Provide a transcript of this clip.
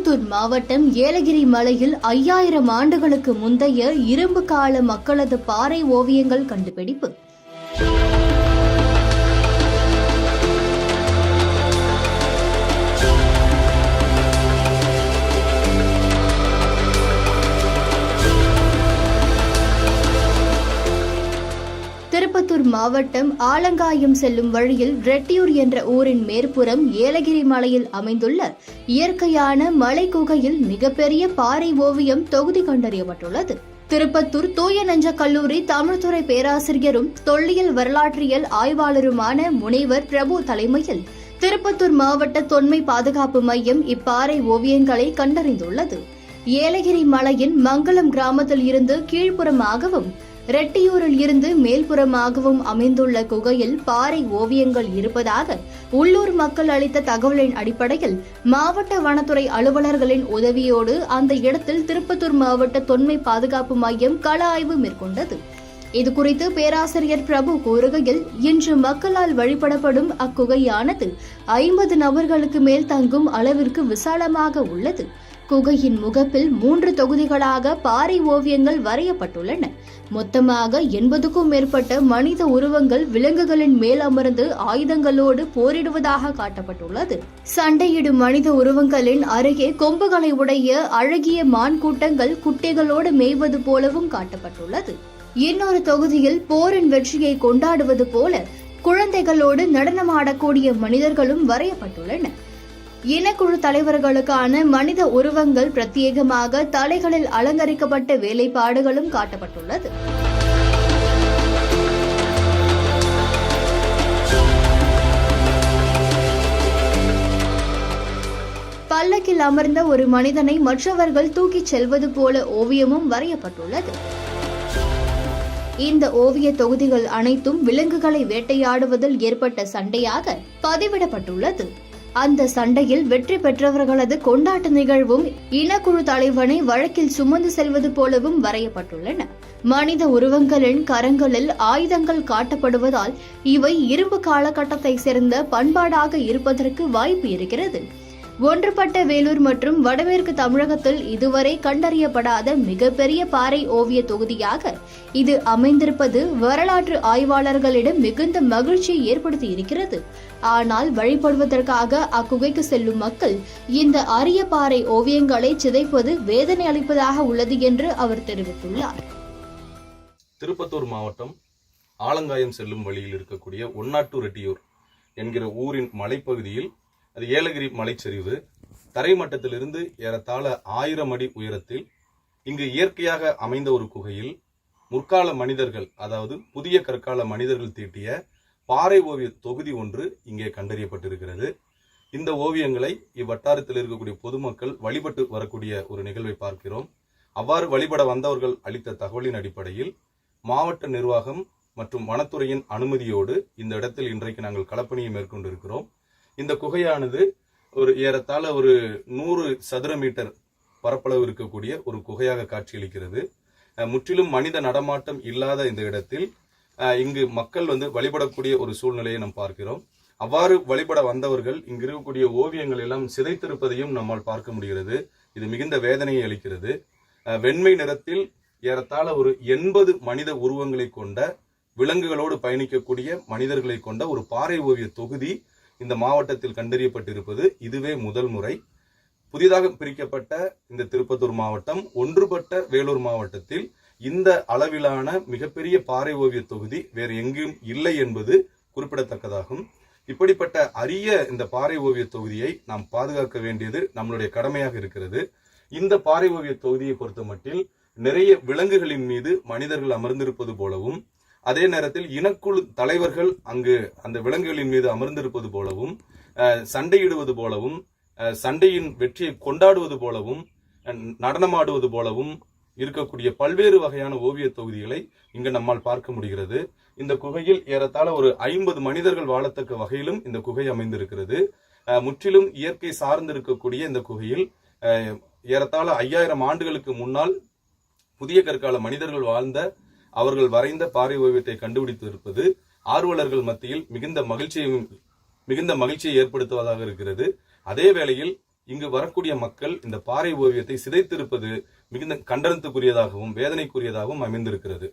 திருப்பத்தூர் மாவட்டம் ஏலகிரி மலையில் 5000 ஆண்டுகளுக்கு முந்தைய இரும்பு கால மக்களது பாறை ஓவியங்கள் கண்டுபிடிப்பு. திருப்பத்தூர் மாவட்டம் ஆலங்காயம் செல்லும் வழியில் ரெட்டியூர் என்ற ஊரின் மேற்புறம் ஏலகிரி மலையில் அமைந்துள்ள இயற்கையான மலை குகையில் மிகப்பெரிய பாறை ஓவியம் தொகுதி கண்டறியப்பட்டுள்ளது. திருப்பத்தூர் தூய நெஞ்ச கல்லூரி தமிழ்துறை பேராசிரியரும் தொல்லியல் வரலாற்றியல் ஆய்வாளருமான முனைவர் பிரபு தலைமையில் திருப்பத்தூர் மாவட்ட தொன்மை பாதுகாப்பு மையம் இப்பாறை ஓவியங்களை கண்டறிந்துள்ளது. ஏலகிரி மலையின் மங்களம் கிராமத்தில் இருந்து கீழ்ப்புறமாகவும் ரெட்டியூரில் இருந்து மேல்புறமாகவும் அமைந்துள்ள குகையில் பாறை ஓவியங்கள் இருப்பதாக உள்ளூர் மக்கள் அளித்த தகவலின் அடிப்படையில் மாவட்ட வனத்துறை அலுவலர்களின் உதவியோடு அந்த இடத்தில் திருப்பத்தூர் மாவட்ட தொன்மை பாதுகாப்பு மையம் கள ஆய்வு மேற்கொண்டது. இதுகுறித்து பேராசிரியர் பிரபு கூறுகையில், இன்று மக்களால் வழிபடப்படும் அக்குகையானது 50 நபர்களுக்கு மேல் தங்கும் அளவிற்கு விசாலமாக உள்ளது. குகையின் முகப்பில் 3 தொகுதிகளாக பாறை ஓவியங்கள் வரையப்பட்டுள்ளன. மொத்தமாக 80க்கும் மேற்பட்ட மனித உருவங்கள் விலங்குகளின் மேல் அமர்ந்து ஆயுதங்களோடு போரிடுவதாக காட்டப்பட்டுள்ளது. சண்டையிடும் மனித உருவங்களின் அருகே கொம்புகளை உடைய அழகிய மான் கூட்டங்கள் குட்டைகளோடு மேய்வது போலவும் காட்டப்பட்டுள்ளது. இன்னொரு தொகுதியில் போரின் வெற்றியை கொண்டாடுவது போல குழந்தைகளோடு நடனமாடக்கூடிய மனிதர்களும் வரையப்பட்டுள்ளன. இனக்குழு தலைவர்களுக்கான மனித உருவங்கள் பிரத்யேகமாக தலைகளில் அலங்கரிக்கப்பட்ட வேலைப்பாடுகளும் காட்டப்பட்டுள்ளது. பல்லக்கில் அமர்ந்த ஒரு மனிதனை மற்றவர்கள் தூக்கிச் செல்வது போல ஓவியமும் வரையப்பட்டுள்ளது. இந்த ஓவிய தொகுதிகள் அனைத்தும் விலங்குகளை வேட்டையாடுவதில் ஏற்பட்ட சண்டையாக பதிவிடப்பட்டுள்ளது. அந்த சண்டையில் வெற்றி பெற்றவர்களது கொண்டாட்ட நிகழ்வும் இனக்குழு தலைவனை வழக்கில் சுமந்து செல்வது போலவும் வரையப்பட்டுள்ளன. மனித உருவங்களின் கரங்களில் ஆயுதங்கள் காட்டப்படுவதால் இவை இரும்பு காலகட்டத்தை சேர்ந்த பண்பாடாக இருப்பதற்கு வாய்ப்பு இருக்கிறது. ஒன்றுபட்ட வேலூர் மற்றும் வடமேற்கு தமிழகத்தில் இதுவரை கண்டறியப்படாத மிகப்பெரிய பாறை ஓவிய தொகுதியாக இது அமைந்திருப்பது வரலாற்று ஆய்வாளர்களிடம் மிகுந்த மகிழ்ச்சியை ஏற்படுத்தி இருக்கிறது. ஆனால் வழிபடுவதற்காக அக்குகைக்கு செல்லும் மக்கள் இந்த அரிய பாறை ஓவியங்களை சிதைப்பது வேதனை அளிப்பதாக உள்ளது என்று அவர் தெரிவித்துள்ளார். திருப்பத்தூர் மாவட்டம் ஆலங்காயம் செல்லும் வழியில் இருக்கக்கூடிய ஒன்னாட்டு ரெட்டியூர் என்கிற ஊரின் மலைப்பகுதியில், அது ஏலகிரி மலைச்சரிவு, தரைமட்டத்திலிருந்து ஏறத்தாழ 1000 அடி உயரத்தில் இங்கு இயற்கையாக அமைந்த ஒரு குகையில் முற்கால மனிதர்கள், அதாவது புதிய கற்கால மனிதர்கள் தீட்டிய பாறை ஓவிய தொகுதி ஒன்று இங்கே கண்டறியப்பட்டிருக்கிறது. இந்த ஓவியங்களை இவ்வட்டாரத்தில் இருக்கக்கூடிய பொதுமக்கள் வழிபட்டு வரக்கூடிய ஒரு நிகழ்வை பார்க்கிறோம். அவ்வாறு வழிபட வந்தவர்கள் அளித்த தகவலின் அடிப்படையில் மாவட்ட நிர்வாகம் மற்றும் வனத்துறையின் அனுமதியோடு இந்த இடத்தில் இன்றைக்கு நாங்கள் களப்பணியை மேற்கொண்டிருக்கிறோம். இந்த குகையானது ஏறத்தாழ ஒரு 100 சதுர மீட்டர் பரப்பளவு இருக்கக்கூடிய ஒரு குகையாக காட்சியளிக்கிறது. முற்றிலும் மனித நடமாட்டம் இல்லாத இந்த இடத்தில் இங்கு மக்கள் வழிபடக்கூடிய ஒரு சூழ்நிலையை நாம் பார்க்கிறோம். அவ்வாறு வழிபட வந்தவர்கள் இங்கு இருக்கக்கூடிய ஓவியங்கள் எல்லாம் சிதைத்திருப்பதையும் நம்மால் பார்க்க முடிகிறது. இது மிகுந்த வேதனையை அளிக்கிறது. வெண்மை நிறத்தில் ஏறத்தாழ ஒரு 80 மனித உருவங்களை கொண்ட, விலங்குகளோடு பயணிக்கக்கூடிய மனிதர்களை கொண்ட ஒரு பாறை ஓவிய தொகுதி இந்த மாவட்டத்தில் கண்டறியப்பட்டிருப்பது இதுவே முதல் முறை. புதிதாக பிரிக்கப்பட்ட இந்த திருப்பத்தூர் மாவட்டம் ஒன்றுபட்ட வேலூர் மாவட்டத்தில் இந்த அளவிலான மிகப்பெரிய பாறை ஓவிய தொகுதி வேறு எங்கும் இல்லை என்பது குறிப்பிடத்தக்கதாகும். இப்படிப்பட்ட அரிய இந்த பாறை ஓவிய தொகுதியை நாம் பாதுகாக்க வேண்டியது நம்மளுடைய கடமையாக இருக்கிறது. இந்த பாறை ஓவிய தொகுதியை பொறுத்த மட்டில் நிறைய விலங்குகளின் மீது மனிதர்கள் அமர்ந்திருப்பது போலவும், அதே நேரத்தில் இனக்குழு தலைவர்கள் அங்கு அந்த விலங்குகளின் மீது அமர்ந்திருப்பது போலவும், சண்டையிடுவது போலவும், சண்டையின் வெற்றியை கொண்டாடுவது போலவும், நடனமாடுவது போலவும் இருக்கக்கூடிய பல்வேறு வகையான ஓவிய தொகுதிகளை இங்கு நம்மால் பார்க்க முடிகிறது. இந்த குகையில் ஏறத்தாழ ஒரு 50 மனிதர்கள் வாழத்தக்க வகையிலும் இந்த குகை அமைந்திருக்கிறது. முற்றிலும் இயற்கை சார்ந்து இருக்கக்கூடிய இந்த குகையில் ஏறத்தாழ 5000 ஆண்டுகளுக்கு முன்னால் புதிய கற்கால மனிதர்கள் வாழ்ந்த, அவர்கள் வரைந்த பாறை ஓவியத்தை கண்டுபிடித்து இருப்பது ஆர்வலர்கள் மத்தியில் மிகுந்த மகிழ்ச்சியை ஏற்படுத்துவதாக இருக்கிறது. அதே வேளையில் இங்கு வரக்கூடிய மக்கள் இந்த பாறை ஓவியத்தை சிதைத்திருப்பது மிகுந்த கண்டனத்துக்குரியதாகவும் வேதனைக்குரியதாகவும் அமைந்திருக்கிறது.